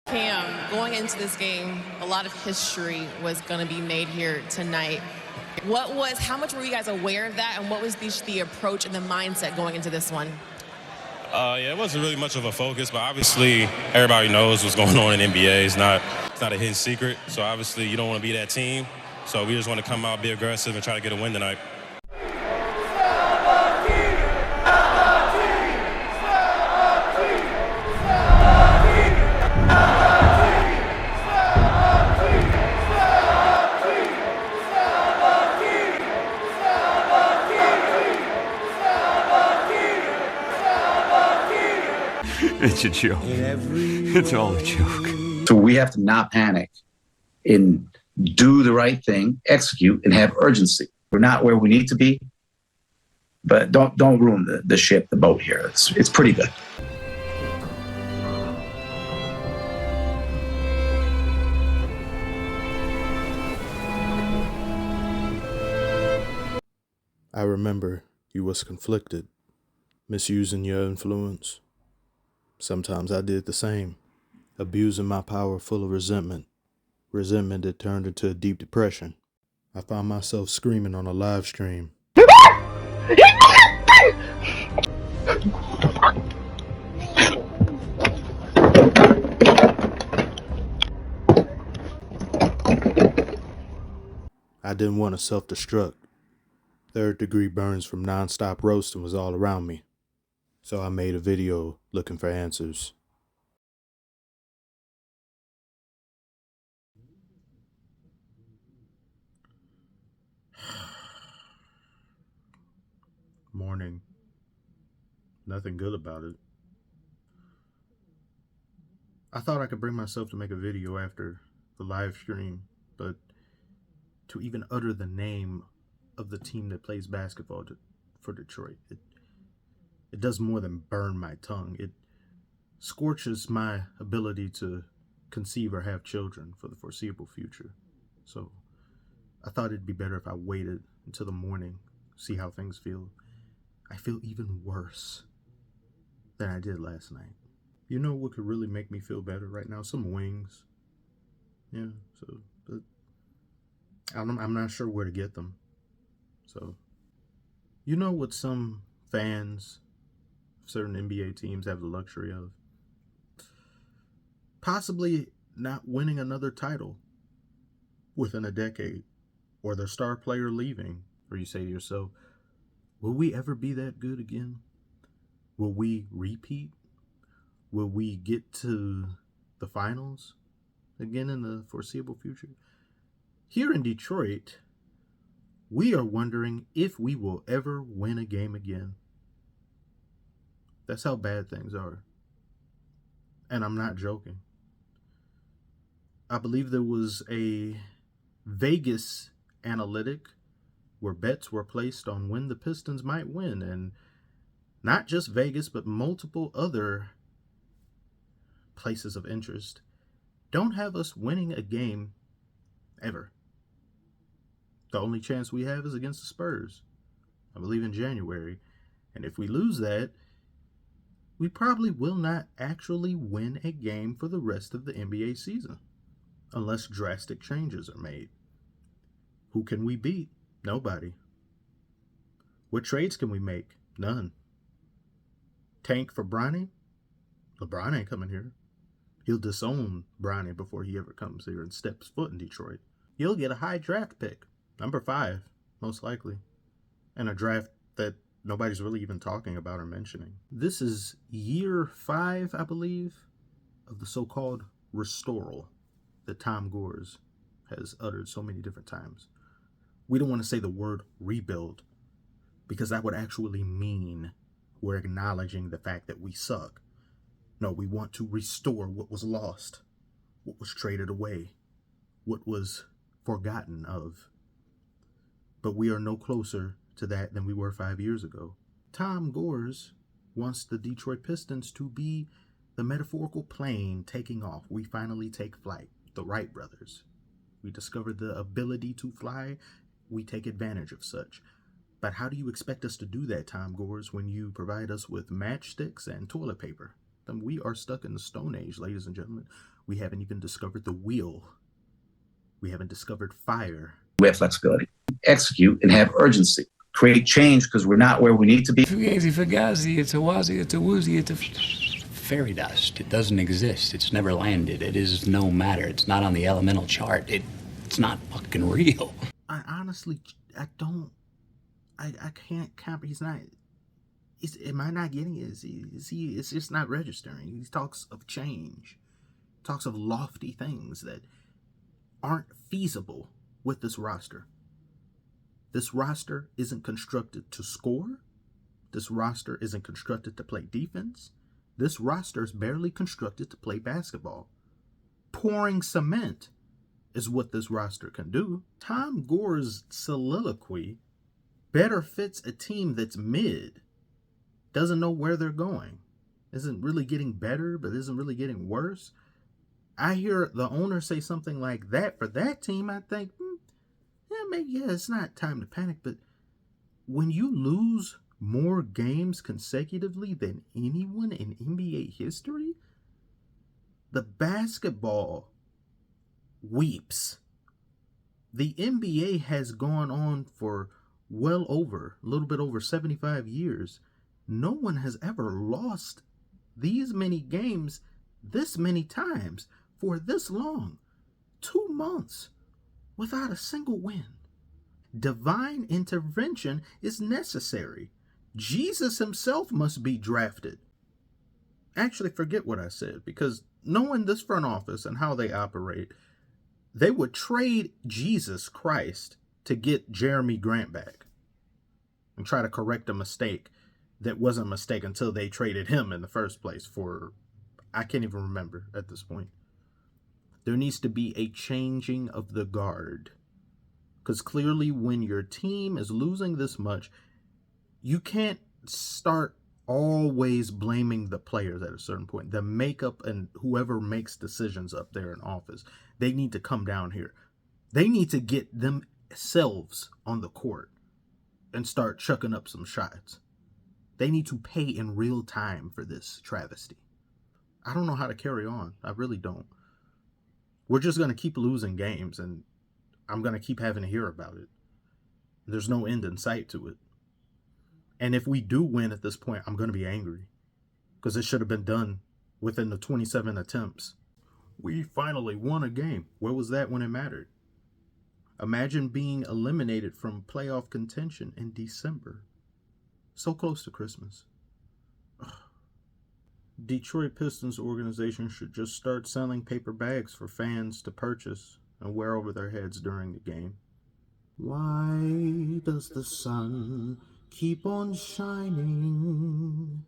Cam, going into this game, a lot of history was going to be made here tonight. How much were you guys aware of that, and what was the approach and the mindset going into this one? Yeah, it wasn't really much of a focus, but obviously everybody knows what's going on in NBA. It's not a hidden secret. So obviously you don't want to be that team. So we just want to come out, be aggressive, and try to get a win tonight. It's a joke. It's all a joke. So we have to not panic and do the right thing, execute, and have urgency. We're not where we need to be, but don't ruin the ship, the boat here. It's pretty good. I remember you was conflicted, misusing your influence. Sometimes I did the same, abusing my power full of resentment that turned into a deep depression. I found myself screaming on a live stream. I didn't want to self-destruct. Third-degree burns from non-stop roasting was all around me. So I made a video looking for answers. Morning. Nothing good about it. I thought I could bring myself to make a video after the live stream, but to even utter the name of the team that plays basketball for Detroit, it does more than burn my tongue. It scorches my ability to conceive or have children for the foreseeable future. So I thought it'd be better if I waited until the morning, see how things feel. I feel even worse than I did last night. You know what could really make me feel better right now? Some wings. Yeah, but I'm not sure where to get them. So, you know what some fans of certain NBA teams have the luxury of? Possibly not winning another title within a decade, or their star player leaving, or you say to yourself, will we ever be that good again? Will we repeat? Will we get to the finals again in the foreseeable future? Here in Detroit, we are wondering if we will ever win a game again. That's how bad things are. And I'm not joking. I believe there was a Vegas analytic where bets were placed on when the Pistons might win, and not just Vegas, but multiple other places of interest don't have us winning a game ever. The only chance we have is against the Spurs, I believe in January, and if we lose that, we probably will not actually win a game for the rest of the NBA season, unless drastic changes are made. Who can we beat? Nobody. What trades can we make? None. Tank for Bronny? LeBron ain't coming here. He'll disown Bronny before he ever comes here and steps foot in Detroit. He'll get a high draft pick, number 5, most likely, and a draft that nobody's really even talking about or mentioning. This is year 5, I believe, of the so-called restoral that Tom Gores has uttered so many different times. We don't want to say the word rebuild, because that would actually mean we're acknowledging the fact that we suck. No, we want to restore what was lost, what was traded away, what was forgotten of. But we are no closer to that than we were 5 years ago. Tom Gores wants the Detroit Pistons to be the metaphorical plane taking off. We finally take flight. The Wright brothers. We discovered the ability to fly. We take advantage of such. But how do you expect us to do that, Tom Gores, when you provide us with matchsticks and toilet paper? then we are stuck in the Stone Age, ladies and gentlemen. We haven't even discovered the wheel. We haven't discovered fire. We have flexibility, execute, and have urgency. Create change because we're not where we need to be. Fugazi, fugazi, it's a wazi, it's a woozy, it's a fairy dust. It doesn't exist. It's never landed. It is no matter. It's not on the elemental chart. It's not fucking real. I honestly, I can't he's not, am I not getting it? It's just not registering. He talks of change, talks of lofty things that aren't feasible with this roster. This roster isn't constructed to score. This roster isn't constructed to play defense. This roster is barely constructed to play basketball. Pouring cement is what this roster can do. Tom Gores' soliloquy better fits a team that's mid, doesn't know where they're going, isn't really getting better, but isn't really getting worse. I hear the owner say something like that for that team, I think, it's not time to panic, but when you lose more games consecutively than anyone in NBA history, the basketball weeps. The NBA has gone on for a little bit over 75 years. No one has ever lost these many games this many times for this long. 2 months without a single win. Divine intervention is necessary. Jesus himself must be drafted. Actually, forget what I said, because knowing this front office and how they operate, they would trade Jesus Christ to get Jeremy Grant back and try to correct a mistake that wasn't a mistake until they traded him in the first place for, I can't even remember at this point. There needs to be a changing of the guard. Because clearly when your team is losing this much, you can't start always blaming the players at a certain point. The makeup and whoever makes decisions up there in office, they need to come down here. They need to get themselves on the court and start chucking up some shots. They need to pay in real time for this travesty. I don't know how to carry on. I really don't. We're just going to keep losing games, and I'm going to keep having to hear about it. There's no end in sight to it. And if we do win at this point, I'm going to be angry, because it should have been done within the 27 attempts. We finally won a game. Where was that when it mattered? Imagine being eliminated from playoff contention in December. So close to Christmas. Ugh. Detroit Pistons organization should just start selling paper bags for fans to purchase and wear over their heads during the game. Why does the sun keep on shining?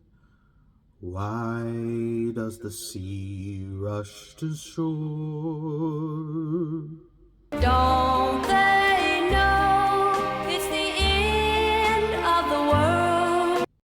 Why does the sea rush to shore? Don't they